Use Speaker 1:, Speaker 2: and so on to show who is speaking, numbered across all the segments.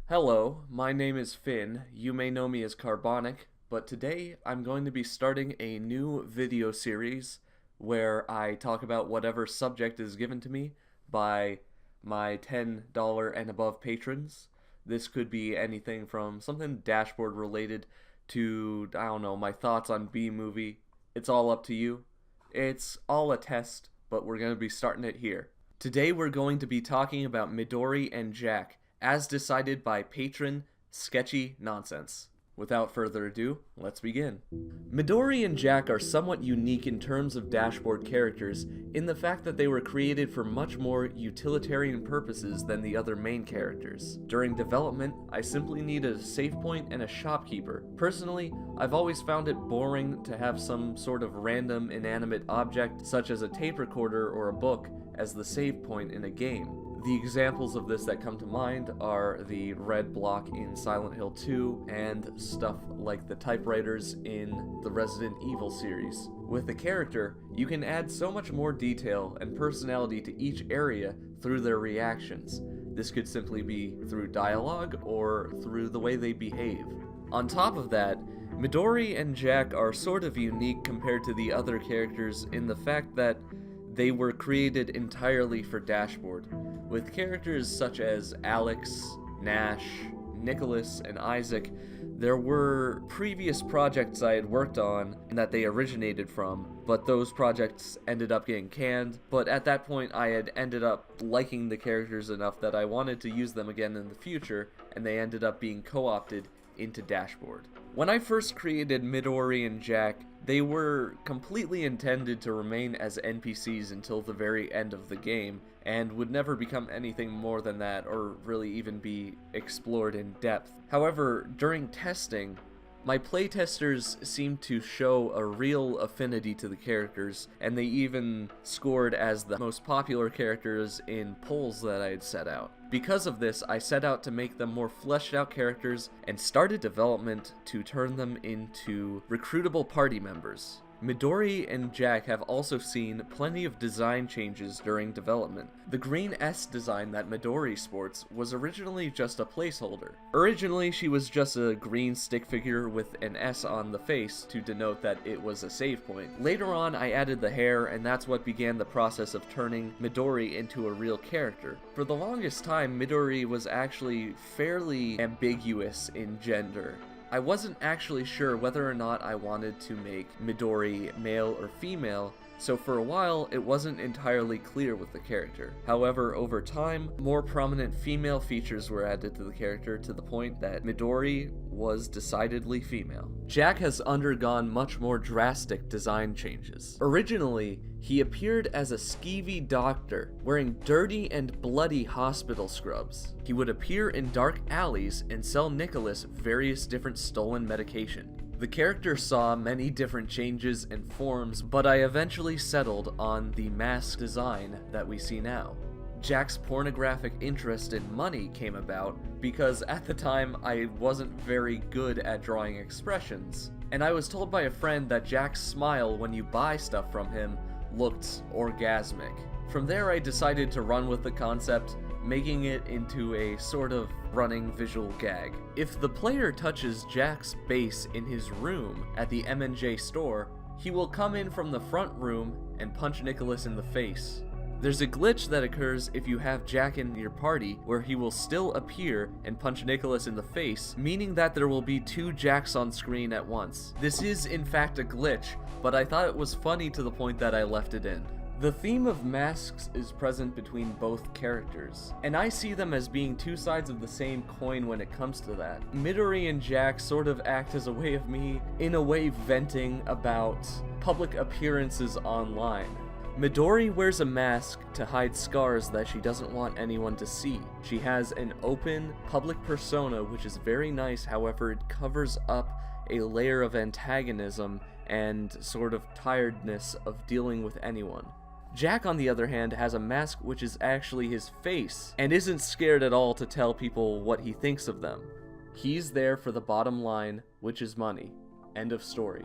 Speaker 1: Hello, my name is Finn. You may know me as Carbonic, but today I'm going to be starting a new video series where I talk about whatever subject is given to me by my $10 and above patrons. This could be anything from something dashboard related to, I don't know, my thoughts on B-movie. It's all up to you. It's all a test, but we're going to be starting it here. Today we're going to be talking about Midori and Jack, as decided by patron Sketchy Nonsense. Without further ado, let's begin. Midori and Jack are somewhat unique in terms of dashboard characters in the fact that they were created for much more utilitarian purposes than the other main characters. During development, I simply needed a save point and a shopkeeper. Personally, I've always found it boring to have some sort of random inanimate object such as a tape recorder or a book as the save point in a game. The examples of this that come to mind are the red block in Silent Hill 2 and stuff like the typewriters in the Resident Evil series. With a character, you can add so much more detail and personality to each area through their reactions. This could simply be through dialogue or through the way they behave. On top of that, Midori and Jack are sort of unique compared to the other characters in the fact that they were created entirely for Dashboard, with characters such as Alex, Nash, Nicholas, and Isaac. There were previous projects I had worked on that they originated from, but those projects ended up getting canned. But at that point I had ended up liking the characters enough that I wanted to use them again in the future, and they ended up being co-opted into Dashboard. When I first created Midori and Jack, they were completely intended to remain as NPCs until the very end of the game, and would never become anything more than that, or really even be explored in depth. However, during testing, my playtesters seemed to show a real affinity to the characters, and they even scored as the most popular characters in polls that I had set out. Because of this, I set out to make them more fleshed out characters and started development to turn them into recruitable party members. Midori and Jack have also seen plenty of design changes during development. The green S design that Midori sports was originally just a placeholder. Originally, she was just a green stick figure with an S on the face to denote that it was a save point. Later on, I added the hair, and that's what began the process of turning Midori into a real character. For the longest time, Midori was actually fairly ambiguous in gender. I wasn't actually sure whether or not I wanted to make Midori male or female, so for a while it wasn't entirely clear with the character. However, over time, more prominent female features were added to the character to the point that Midori was decidedly female. Jack has undergone much more drastic design changes. Originally, he appeared as a skeevy doctor, wearing dirty and bloody hospital scrubs. He would appear in dark alleys and sell Nicholas various different stolen medication. The character saw many different changes and forms, but I eventually settled on the mask design that we see now. Jack's pornographic interest in money came about because at the time I wasn't very good at drawing expressions, and I was told by a friend that Jack's smile when you buy stuff from him looked orgasmic. From there I decided to run with the concept, making it into a sort of running visual gag. If the player touches Jack's base in his room at the M&J store, he will come in from the front room and punch Nicholas in the face. There's a glitch that occurs if you have Jack in your party where he will still appear and punch Nicholas in the face, meaning that there will be two Jacks on screen at once. This is in fact a glitch, but I thought it was funny to the point that I left it in. The theme of masks is present between both characters, and I see them as being two sides of the same coin when it comes to that. Midori and Jack sort of act as a way of me, in a way, venting about public appearances online. Midori wears a mask to hide scars that she doesn't want anyone to see. She has an open, public persona which is very nice, however it covers up a layer of antagonism and sort of tiredness of dealing with anyone. Jack, on the other hand, has a mask which is actually his face, and isn't scared at all to tell people what he thinks of them. He's there for the bottom line, which is money. End of story.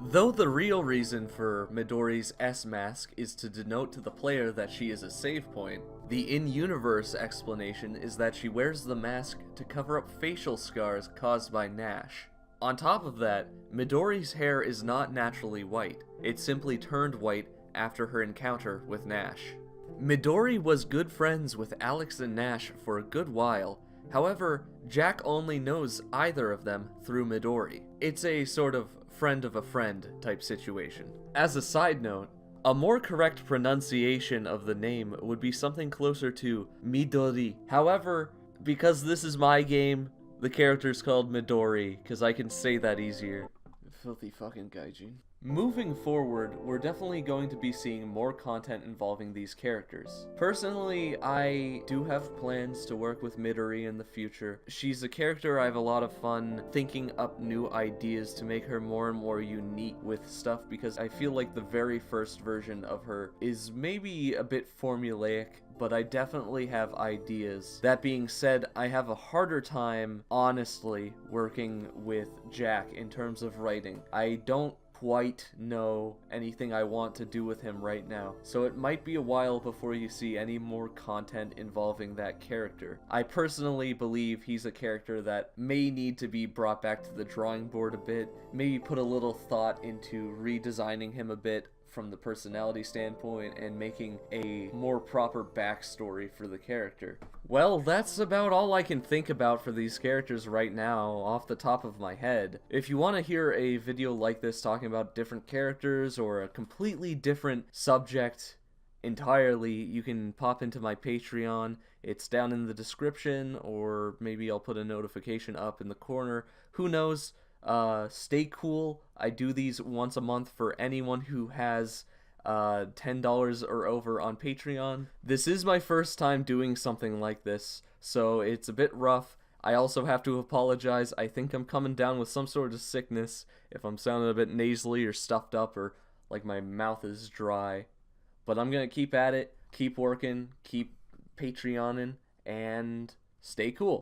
Speaker 1: Though the real reason for Midori's S mask is to denote to the player that she is a save point, the in-universe explanation is that she wears the mask to cover up facial scars caused by Nash. On top of that, Midori's hair is not naturally white, it simply turned white after her encounter with Nash. Midori was good friends with Alex and Nash for a good while. However, Jack only knows either of them through Midori. It's a sort of friend of a friend type situation. As a side note, a more correct pronunciation of the name would be something closer to Midori. However, because this is my game, the character's called Midori, because I can say that easier. Filthy fucking gaijin. Moving forward, we're definitely going to be seeing more content involving these characters. Personally, I do have plans to work with Midori in the future. She's a character I have a lot of fun thinking up new ideas to make her more and more unique with stuff, because I feel like the very first version of her is maybe a bit formulaic, but I definitely have ideas. That being said, I have a harder time, honestly, working with Jack in terms of writing. I don't quite know anything I want to do with him right now, so it might be a while before you see any more content involving that character. I personally believe he's a character that may need to be brought back to the drawing board a bit, maybe put a little thought into redesigning him a bit from the personality standpoint and making a more proper backstory for the character. Well, that's about all I can think about for these characters right now off the top of my head. If you want to hear a video like this talking about different characters or a completely different subject entirely, you can pop into my Patreon. It's down in the description, or maybe I'll put a notification up in the corner. Who knows? Stay cool. I do these once a month for anyone who has $10 or over on Patreon. This is my first time doing something like this, so it's a bit rough. I also have to apologize. I think I'm coming down with some sort of sickness if I'm sounding a bit nasally or stuffed up or like my mouth is dry. But I'm gonna keep at it, keep working, keep Patreoning, and stay cool.